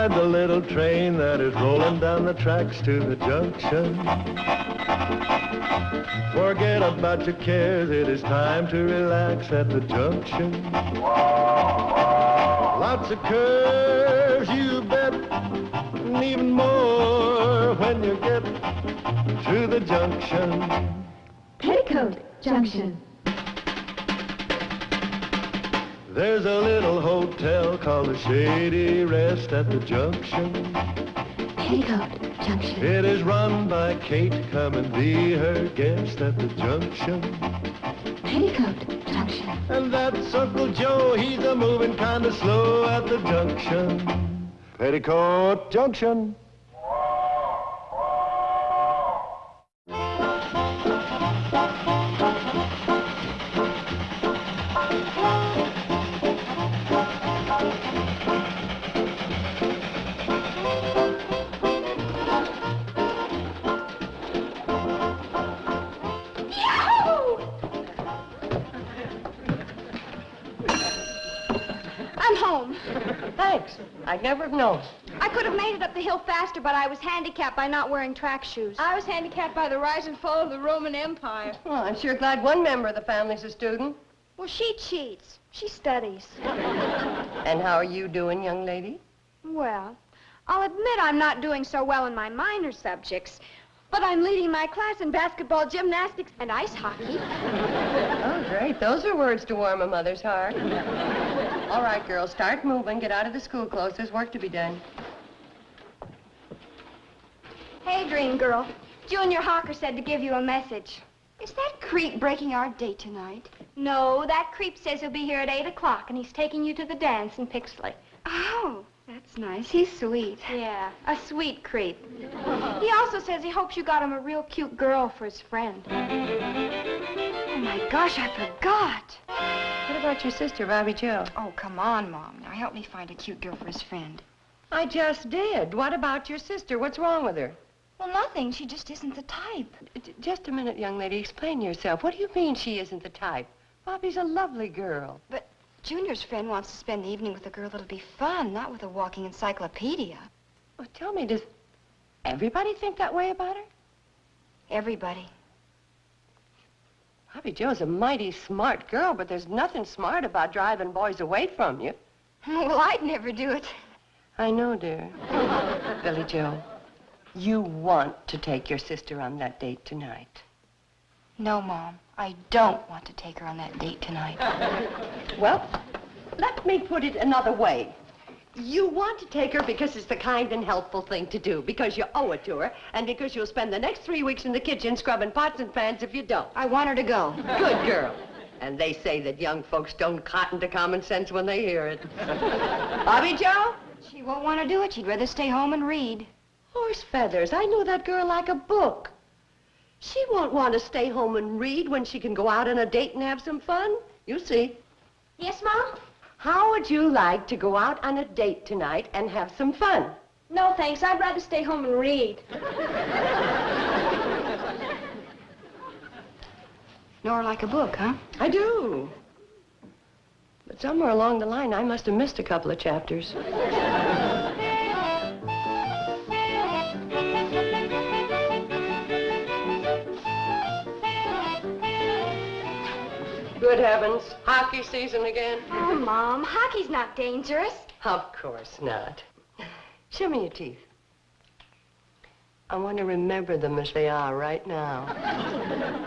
ride the little train that is rolling down the tracks to the junction. Forget about your cares, it is time to relax at the junction. Lots of curves, you bet, and even more when you get to the junction. Petticoat Junction. There's a little hotel called the Shady Rest at the junction. Petticoat Junction. It is run by Kate, come and be her guest at the junction. Petticoat Junction. And that's Uncle Joe, he's a moving kind of slow at the junction. Petticoat Junction. Thanks. I'd never have known. I could have made it up the hill faster, but I was handicapped by not wearing track shoes. I was handicapped by the rise and fall of the Roman Empire. Well, I'm sure glad one member of the family's a student. Well, she cheats. She studies. And how are you doing, young lady? Well, I'll admit I'm not doing so well in my minor subjects, but I'm leading my class in basketball, gymnastics, and ice hockey. Oh, great. Those are words to warm a mother's heart. All right, girls, start moving. Get out of the school clothes. There's work to be done. Hey, Dream Girl. Junior Hawker said to give you a message. Is that creep breaking our date tonight? No, that creep says he'll be here at 8 o'clock, and he's taking you to the dance in Pixley. Oh, that's nice. He's sweet. Yeah, a sweet creep. He also says he hopes you got him a real cute girl for his friend. Oh, my gosh, I forgot. What about your sister, Bobbie Jo? Oh, come on, Mom. Now help me find a cute girl for his friend. I just did. What about your sister? What's wrong with her? Well, nothing. She just isn't the type. Just a minute, young lady. Explain yourself. What do you mean she isn't the type? Bobbie's a lovely girl. But Junior's friend wants to spend the evening with a girl that'll be fun, not with a walking encyclopedia. Well, tell me, does everybody think that way about her? Everybody. Bobbie Jo's a mighty smart girl, but there's nothing smart about driving boys away from you. Well, I'd never do it. I know, dear. Billie Jo, you want to take your sister on that date tonight. No, Mom. I don't want to take her on that date tonight. Well, let me put it another way. You want to take her because it's the kind and helpful thing to do, because you owe it to her, and because you'll spend the next 3 weeks in the kitchen scrubbing pots and pans if you don't. I want her to go. Good girl. And they say that young folks don't cotton to common sense when they hear it. Bobbie Jo? She won't want to do it. She'd rather stay home and read. Horse feathers. I know that girl like a book. She won't want to stay home and read when she can go out on a date and have some fun. You see. Yes, Mom? How would you like to go out on a date tonight and have some fun? No, thanks. I'd rather stay home and read. Nor like a book, huh? I do. But somewhere along the line, I must have missed a couple of chapters. Good heavens, hockey season again? Oh, Mom, hockey's not dangerous. Of course not. Show me your teeth. I want to remember them as they are right now.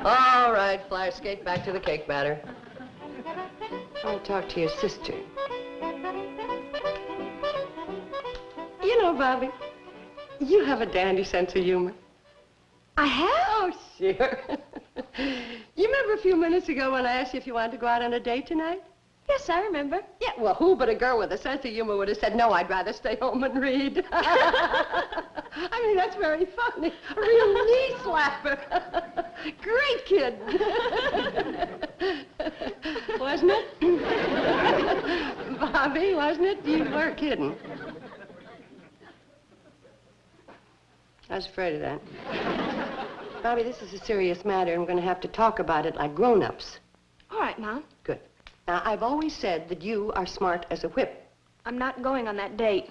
All right, flash skate back to the cake batter. I want to talk to your sister. You know, Bobbie, you have a dandy sense of humor. I have? Oh, sure. You remember a few minutes ago when I asked you if you wanted to go out on a date tonight? Yes, I remember. Yeah, well, who but a girl with a sense of humor would have said, no, I'd rather stay home and read. I mean, that's very funny. A real knee slapper. Great kid. Wasn't it? Bobbie, wasn't it? You were kidding. I was afraid of that. Bobbie, this is a serious matter, and we're going to have to talk about it like grown-ups. All right, Mom. Good. Now, I've always said that you are smart as a whip. I'm not going on that date.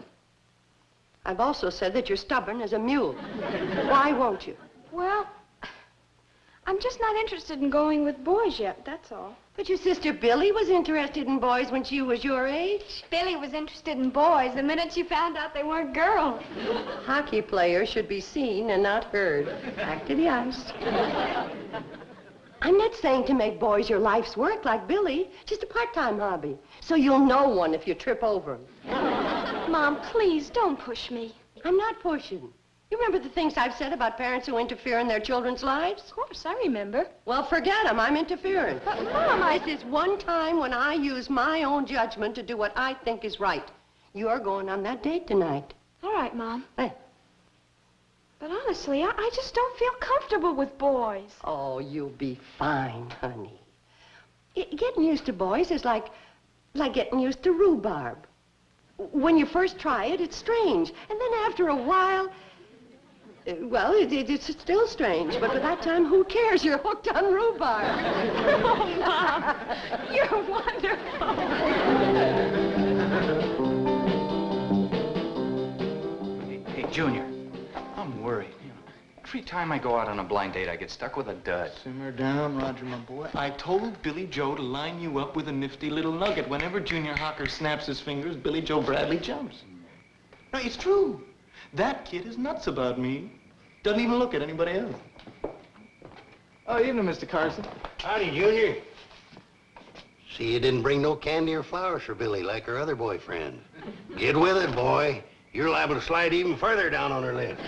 I've also said that you're stubborn as a mule. Why won't you? Well, I'm just not interested in going with boys yet, that's all. But your sister Billie was interested in boys when she was your age. Billie was interested in boys the minute she found out they weren't girls. Hockey players should be seen and not heard. Back to the ice. I'm not saying to make boys your life's work like Billie, just a part-time hobby. So you'll know one if you trip over them. Mom, please, don't push me. I'm not pushing. You remember the things I've said about parents who interfere in their children's lives? Of course, I remember. Well, forget them. I'm interfering. But, Mom, This is one time when I use my own judgment to do what I think is right. You're going on that date tonight. All right, Mom. Hey. But honestly, I just don't feel comfortable with boys. Oh, you'll be fine, honey. Getting used to boys is like getting used to rhubarb. When you first try it, it's strange. And then after a while, well, it's still strange. But by that time, who cares? You're hooked on rhubarb. Oh, Mom, you're wonderful. Hey, Junior, I'm worried. Every time I go out on a blind date, I get stuck with a dud. Simmer down, Roger, my boy. I told Billie Jo to line you up with a nifty little nugget. Whenever Junior Hocker snaps his fingers, Billie Jo Bradley jumps. No, it's true. That kid is nuts about me. Doesn't even look at anybody else. Oh, evening, Mr. Carson. Howdy, Junior. See, you didn't bring no candy or flowers for Billie like her other boyfriend. Get with it, boy. You're liable to slide even further down on her list.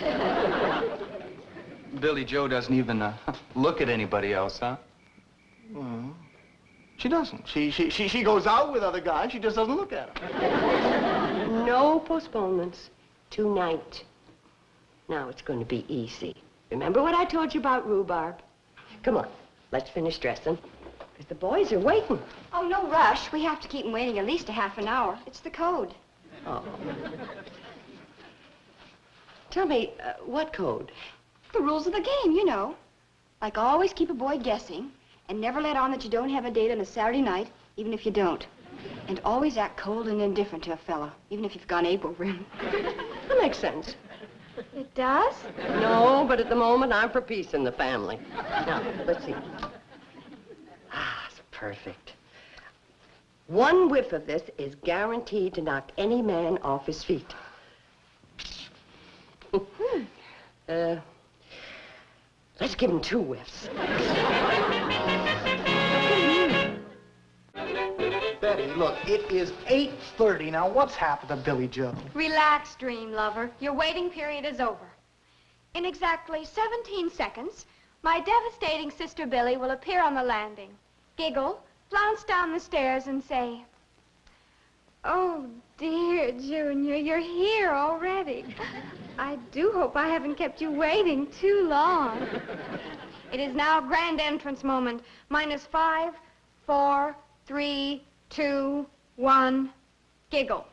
Billie Jo doesn't even look at anybody else, huh? Well, she doesn't. She goes out with other guys. She just doesn't look at them. No postponements. Tonight. Now it's going to be easy. Remember what I told you about rhubarb? Come on, let's finish dressing. Because the boys are waiting. Oh, no rush. We have to keep them waiting at least a half an hour. It's the code. Oh. Tell me, what code? The rules of the game, you know. Like always keep a boy guessing and never let on that you don't have a date on a Saturday night, even if you don't. And always act cold and indifferent to a fella, even if you've gone ape over him. That makes sense. It does? No, but at the moment, I'm for peace in the family. Now, let's see. Ah, it's perfect. One whiff of this is guaranteed to knock any man off his feet. Let's give him 2 whiffs. Betty, look, it is 8:30. Now, what's happened to Billie Jo? Relax, dream lover. Your waiting period is over. In exactly 17 seconds, my devastating sister Billie will appear on the landing, giggle, flounce down the stairs, and say, "Oh, dear, Junior, you're here already. I do hope I haven't kept you waiting too long." It is now grand entrance moment. -5, 4, 3, 2, 1, giggle.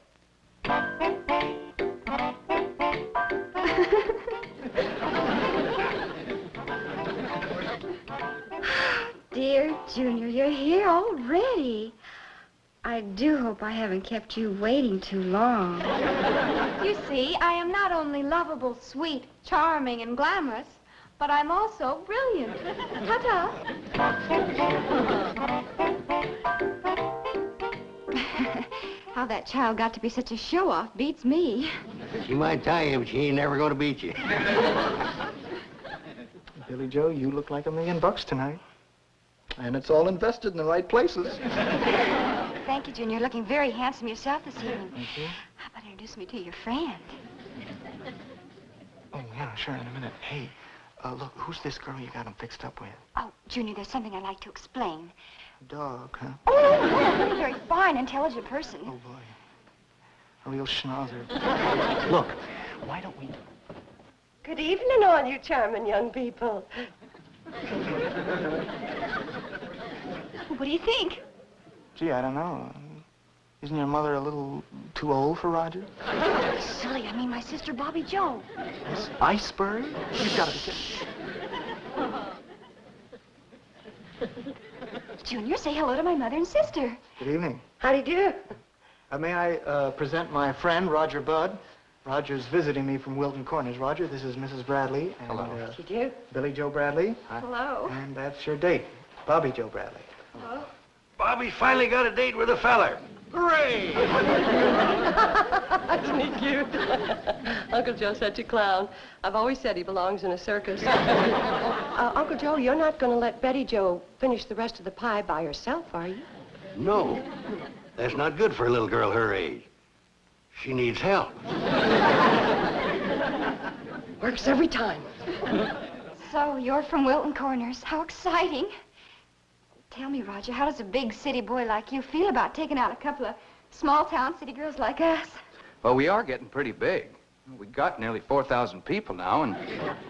Dear Junior, you're here already. I do hope I haven't kept you waiting too long. You see, I am not only lovable, sweet, charming, and glamorous, but I'm also brilliant. Ta-ta. How that child got to be such a show-off beats me. She might tie you, but she ain't never gonna beat you. Billie Jo, you look like $1 million tonight. And it's all invested in the right places. Thank you, Junior. You're looking very handsome yourself this evening. Thank you. How about introduce me to your friend? Oh, yeah, sure, in a minute. Hey, look, who's this girl you got him fixed up with? Oh, Junior, there's something I'd like to explain. Dog, huh? Oh, no, very fine, intelligent person. Oh, boy. A real schnauzer. Look, why don't we... Good evening, all you charming young people. What do you think? Gee, I don't know. Isn't your mother a little too old for Roger? Silly, I mean my sister Bobbie Jo. This iceberg? You've got to be kidding. Junior, say hello to my mother and sister. Good evening. How do you do? May I present my friend, Roger Budd, Roger's visiting me from Wilton Corners. Roger, this is Mrs. Bradley. And, Hello. Did you? Billie Jo Bradley. Hello. And that's your date, Bobbie Jo Bradley. Hello. Bobby's finally got a date with a feller. Hooray! Isn't he cute? Uncle Joe's such a clown. I've always said he belongs in a circus. Uncle Joe, you're not going to let Betty Jo finish the rest of the pie by herself, are you? No, that's not good for a little girl her age. She needs help. Works every time. So, you're from Wilton Corners. How exciting. Tell me, Roger, how does a big city boy like you feel about taking out a couple of small-town city girls like us? Well, we are getting pretty big. We got nearly 4,000 people now, and,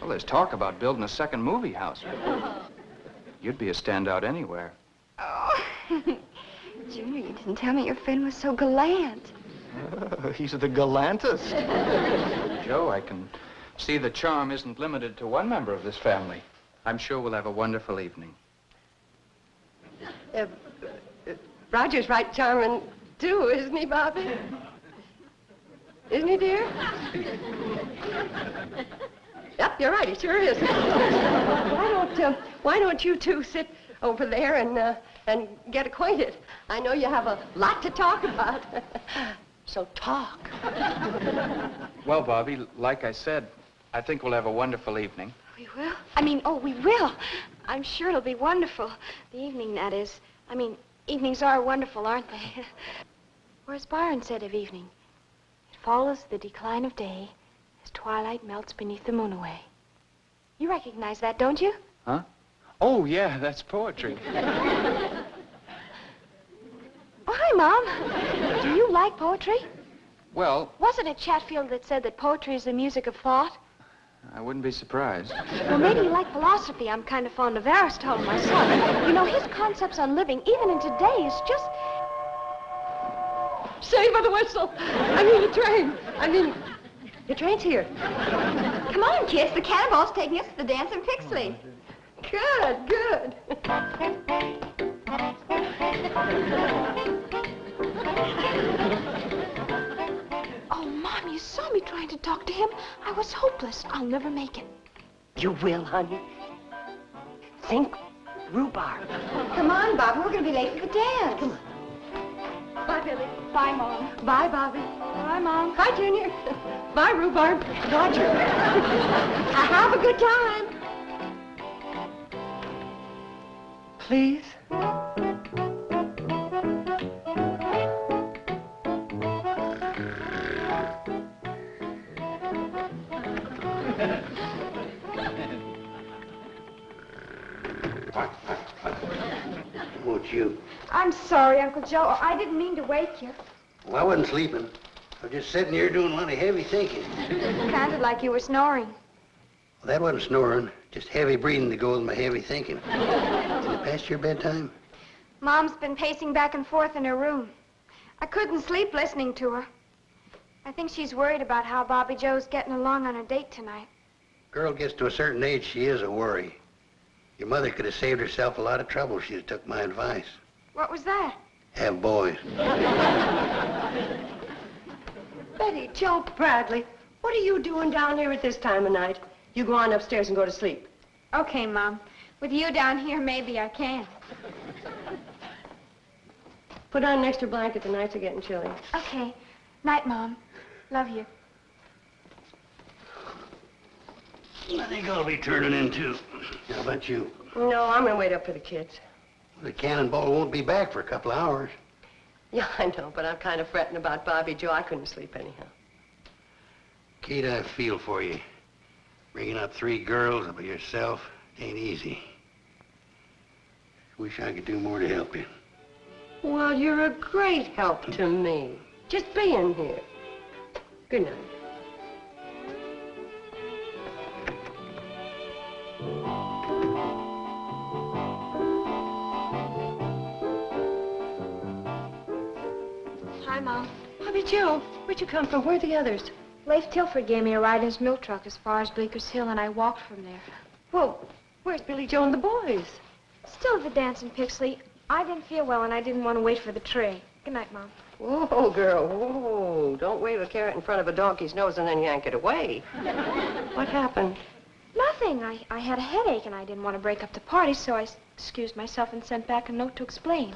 well, there's talk about building a second movie house. You'd be a standout anywhere. Oh, Junior, you didn't tell me your friend was so gallant. He's the gallantest. Joe, I can see the charm isn't limited to one member of this family. I'm sure we'll have a wonderful evening. Roger's right charming, too, isn't he, Bobby? Isn't he, dear? Yep, you're right, he sure is. Why don't you two sit over there and get acquainted? I know you have a lot to talk about. So talk. Well, Bobby, like I said, I think we'll have a wonderful evening. We will? We will. I'm sure it'll be wonderful. The evening, that is. Evenings are wonderful, aren't they? Or as Byron said of evening, it follows the decline of day as twilight melts beneath the moon away. You recognize that, don't you? Huh? Oh, yeah, that's poetry. Oh, hi, Mom. Do you like poetry? Well, Wasn't it Chatfield that said that poetry is the music of thought? I wouldn't be surprised. Well, maybe you like philosophy. I'm kind of fond of Aristotle myself. You know, his concepts on living, even in today, is just... Save for the whistle. The train. The train's here. Come on, kids. The cannonball's taking us to the Dancing Pixley. Good. Oh, Mom, you saw me trying to talk to him. I was hopeless. I'll never make it. You will, honey. Think rhubarb. Come on, Bob. We're going to be late for the dance. Come on. Bye, Billy. Bye, Mom. Bye, Bobby. Bye, Mom. Bye, Junior. Bye, Rhubarb. Roger. Have a good time. Please? Won't you? I'm sorry, Uncle Joe. I didn't mean to wake you. Well, I wasn't sleeping. I was just sitting here doing a lot of heavy thinking. It sounded like you were snoring. Well, that wasn't snoring, just heavy breathing to go with my heavy thinking. Is it past your bedtime? Mom's been pacing back and forth in her room. I couldn't sleep listening to her. I think she's worried about how Bobby Joe's getting along on a date tonight. Girl gets to a certain age, she is a worry. Your mother could have saved herself a lot of trouble if she'd have took my advice. What was that? Have boys. Betty Jo Bradley, what are you doing down here at this time of night? You go on upstairs and go to sleep. Okay, Mom. With you down here, maybe I can. Put on an extra blanket. The nights are getting chilly. Okay. Night, Mom. Love you. I think I'll be turning in, too. How about you? No, I'm going to wait up for the kids. The cannonball won't be back for a couple of hours. Yeah, I know, but I'm kind of fretting about Bobby Joe. I couldn't sleep anyhow. Kate, I feel for you. Bringing up 3 girls by yourself ain't easy. Wish I could do more to help you. Well, you're a great help to me. Just being here. Good night. Hi, Mom. Bobby Joe, where'd you come from? Where are the others? Leif Tilford gave me a ride in his milk truck as far as Bleeker's Hill, and I walked from there. Well, where's Billie Jo and the boys? Still at the Dancing Pixley. I didn't feel well, and I didn't want to wait for the tray. Good night, Mom. Whoa, girl, whoa. Don't wave a carrot in front of a donkey's nose and then yank it away. What happened? Nothing. I had a headache and I didn't want to break up the party, so I excused myself and sent back a note to explain.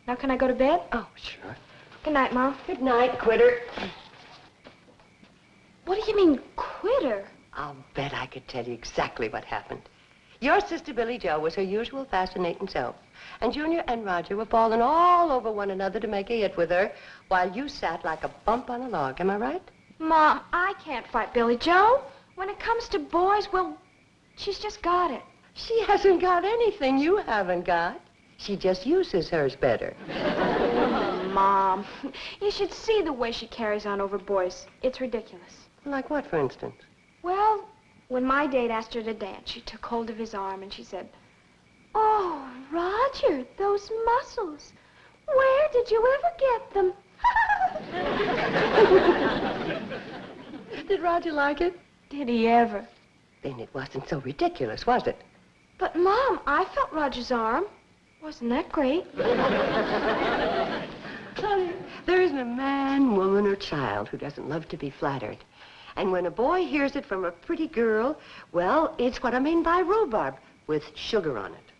Now can I go to bed? Oh, sure. Good night, Mom. Good night, quitter. What do you mean, quitter? I'll bet I could tell you exactly what happened. Your sister Billie Jo was her usual fascinating self, and Junior and Roger were falling all over one another to make a hit with her, while you sat like a bump on a log. Am I right? Mom, I can't fight Billie Jo. When it comes to boys, well, she's just got it. She hasn't got anything you haven't got. She just uses hers better. Mom, you should see the way she carries on over boys. It's ridiculous. Like what, for instance? Well, when my date asked her to dance, she took hold of his arm and she said, "Oh, Roger, those muscles. Where did you ever get them?" Did Roger like it? Did he ever? Then it wasn't so ridiculous, was it? But, Mom, I felt Roger's arm. Wasn't that great? Honey, there isn't a man, woman, or child who doesn't love to be flattered. And when a boy hears it from a pretty girl, well, it's what I mean by rhubarb, with sugar on it.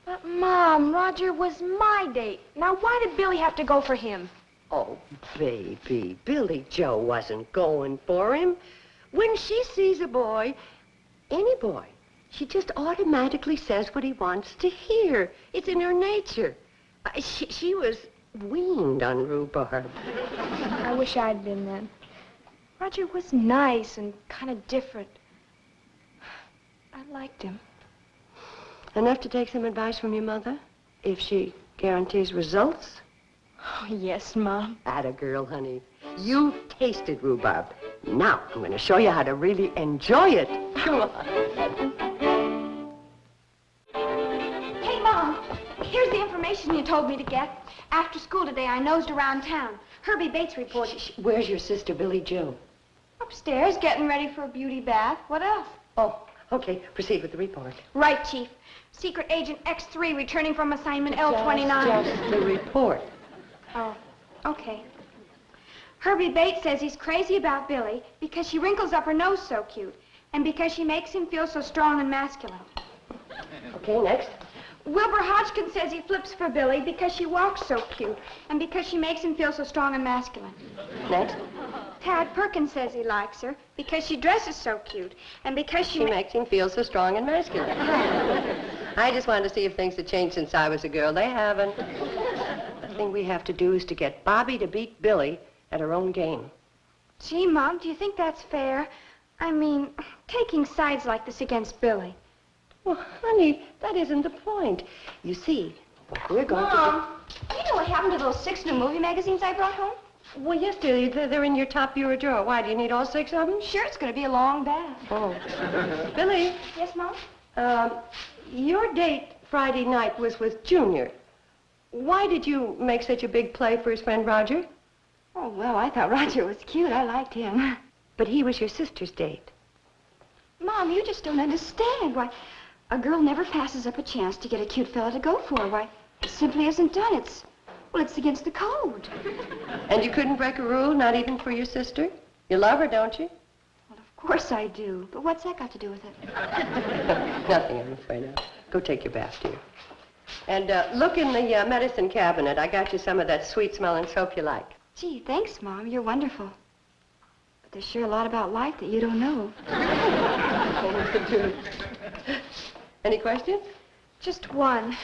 But, Mom, Roger was my date. Now, why did Billy have to go for him? Oh, baby, Billie Jo wasn't going for him. When she sees a boy, any boy, she just automatically says what he wants to hear. It's in her nature. She was weaned on rhubarb. I wish I'd been then. Roger was nice and kind of different. I liked him. Enough to take some advice from your mother, if she guarantees results? Oh, yes, Mom. Atta girl, honey. You tasted rhubarb. Now I'm going to show you how to really enjoy it. Come on. Hey, Mom, here's the information you told me to get. After school today, I nosed around town. Herbie Bates reported. Where's your sister, Billie Jo? Upstairs, getting ready for a beauty bath. What else? Oh, okay. Proceed with the report. Right, Chief. Secret Agent X3 returning from assignment L29. Just the report. Oh, okay. Herbie Bates says he's crazy about Billie because she wrinkles up her nose so cute and because she makes him feel so strong and masculine. Okay, next. Wilbur Hodgkin says he flips for Billie because she walks so cute and because she makes him feel so strong and masculine. Next. Tad Perkins says he likes her because she dresses so cute and because she makes him feel so strong and masculine. I just wanted to see if things had changed since I was a girl. They haven't. The thing we have to do is to get Bobbie to beat Billie at her own game. Gee, Mom, do you think that's fair? I mean, taking sides like this against Billie. Well, honey, that isn't the point. You see, what we're going Mom, do you know what happened to those 6 new movie magazines I brought home? Well, yes, dear. They're in your top bureau drawer. Why, do you need all 6 of them? Sure, it's going to be a long bath. Oh. Billie. Yes, Mom? Your date Friday night was with Junior. Why did you make such a big play for his friend Roger? Oh, well, I thought Roger was cute. I liked him. But he was your sister's date. Mom, you just don't understand. Why, a girl never passes up a chance to get a cute fella to go for. Why, it simply isn't done. It's against the code. And you couldn't break a rule, not even for your sister? You love her, don't you? Well, of course I do. But what's that got to do with it? Nothing, I'm afraid of. Go take your bath, dear. And look in the medicine cabinet. I got you some of that sweet-smelling soap you like. Gee, thanks, Mom. You're wonderful. But there's sure a lot about life that you don't know. Any questions? Just one.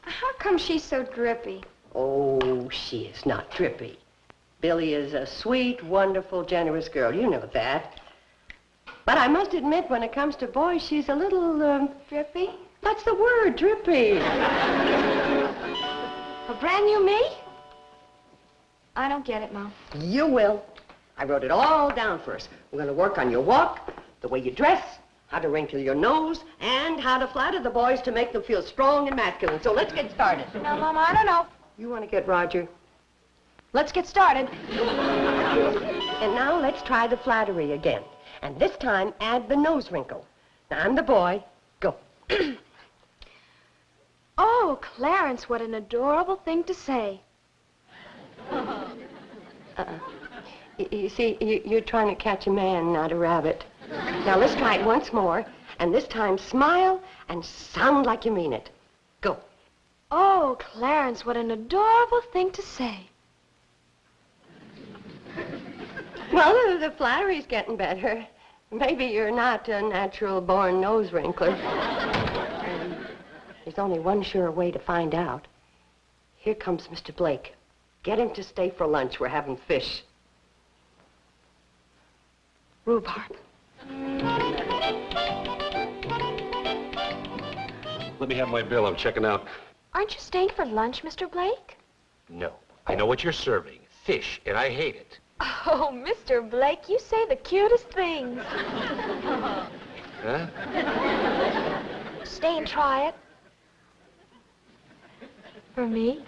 How come she's so drippy? Oh, she is not drippy. Billie is a sweet, wonderful, generous girl. You know that. But I must admit, when it comes to boys, she's a little, Drippy? That's the word, drippy. A brand new me? I don't get it, Mom. You will. I wrote it all down for us. We're going to work on your walk, the way you dress, how to wrinkle your nose, and how to flatter the boys to make them feel strong and masculine. So let's get started. Now, Mom, I don't know. You want to get Roger? Let's get started. And now let's try the flattery again. And this time, add the nose wrinkle. Now, I'm the boy. Go. Oh, Clarence, what an adorable thing to say. You see, you're trying to catch a man, not a rabbit. Now, let's try it once more, and this time smile and sound like you mean it. Go. Oh, Clarence, what an adorable thing to say. Well, the flattery's getting better. Maybe you're not a natural-born nose wrinkler. There's only one sure way to find out. Here comes Mr. Blake. Get him to stay for lunch. We're having fish. Rhubarb. Let me have my bill. I'm checking out. Aren't you staying for lunch, Mr. Blake? No. I know what you're serving. Fish, and I hate it. Oh, Mr. Blake, you say the cutest things. Huh? Stay and try it. For me?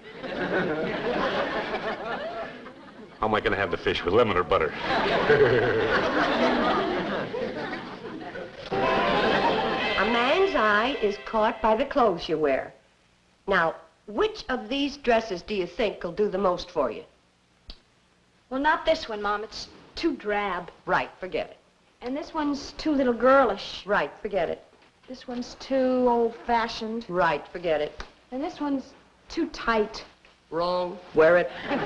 How am I going to have the fish, with lemon or butter? A man's eye is caught by the clothes you wear. Now, which of these dresses do you think will do the most for you? Well, not this one, Mom. It's too drab. Right, forget it. And this one's too little girlish. Right, forget it. This one's too old-fashioned. Right, forget it. And this one's too tight. Wrong. Wear it. Hey,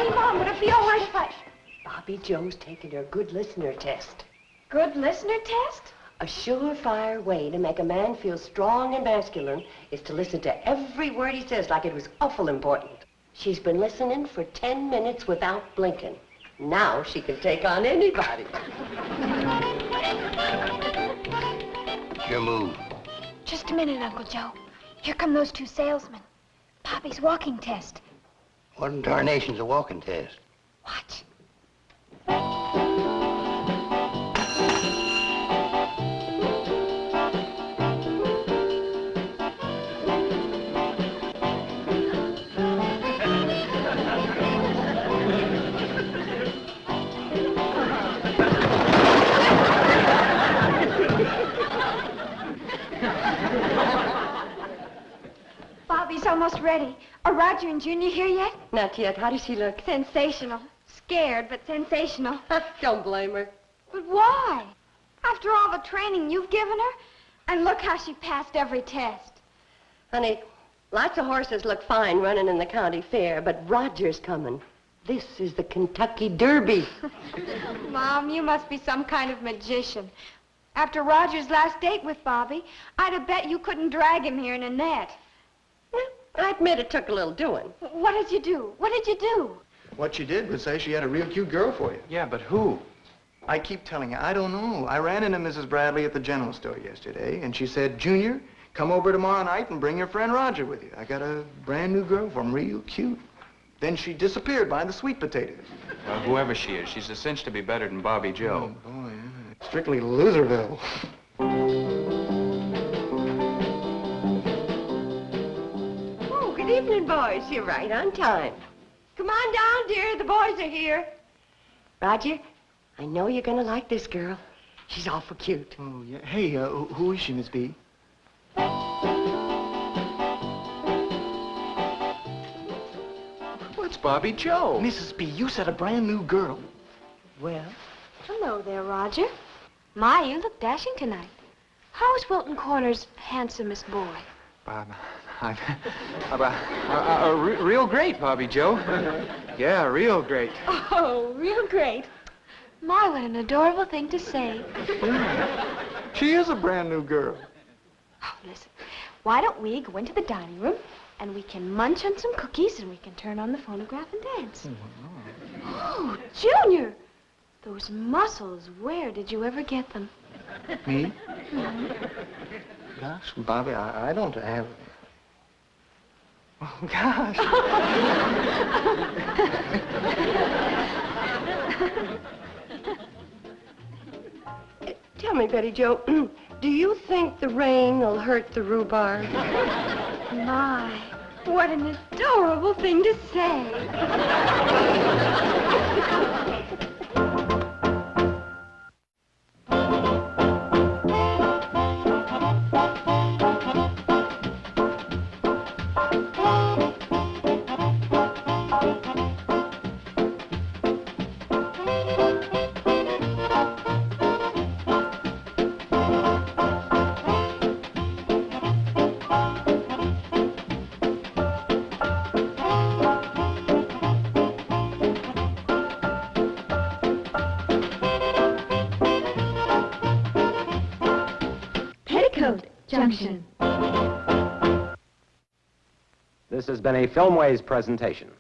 Mom, would it be all right if I... Bobby Joe's taking her good listener test. Good listener test? A surefire way to make a man feel strong and masculine is to listen to every word he says like it was awful important. She's been listening for 10 minutes without blinking. Now she can take on anybody. What's your move? Just a minute, Uncle Joe. Here come those two salesmen. Bobby's walking test. What in tarnation's a walking test? Watch. Bobby's almost ready. Are Roger and Junior here yet? Not yet. How does she look? Sensational. Scared, but sensational. Don't blame her. But why? After all the training you've given her? And look how she passed every test. Honey, lots of horses look fine running in the county fair, but Roger's coming. This is the Kentucky Derby. Mom, you must be some kind of magician. After Roger's last date with Bobby, I'd have bet you couldn't drag him here in a net. Well, I admit it took a little doing. What did you do? What did you do? What she did was say she had a real cute girl for you. Yeah, but who? I keep telling you, I don't know. I ran into Mrs. Bradley at the general store yesterday, and she said, Junior, come over tomorrow night and bring your friend Roger with you. I got a brand new girl for him, real cute. Then she disappeared behind the sweet potatoes. Well, whoever she is, she's a cinch to be better than Bobbie Jo. Oh, boy, yeah. Strictly Loserville. Oh, good evening, boys. You're right on time. Come on down, dear. The boys are here. Roger, I know you're going to like this girl. She's awful cute. Oh, yeah. Hey, who is she, Miss B? Well, it's Bobbie Jo. Mrs. B, you said a brand new girl. Well, Hello there, Roger. My, you look dashing tonight. How's Wilton Corner's handsomest boy? Real great, Bobbie Jo. Yeah, real great. Oh, real great. My, what an adorable thing to say. Yeah. She is a brand new girl. Oh, listen, why don't we go into the dining room and we can munch on some cookies and we can turn on the phonograph and dance. Oh, Junior, those muscles, where did you ever get them? Me? Gosh, Bobby, I don't have... Oh, gosh. Tell me, Betty Jo, do you think the rain will hurt the rhubarb? My, what an adorable thing to say. Petticoat Junction. This has been a Filmways presentation.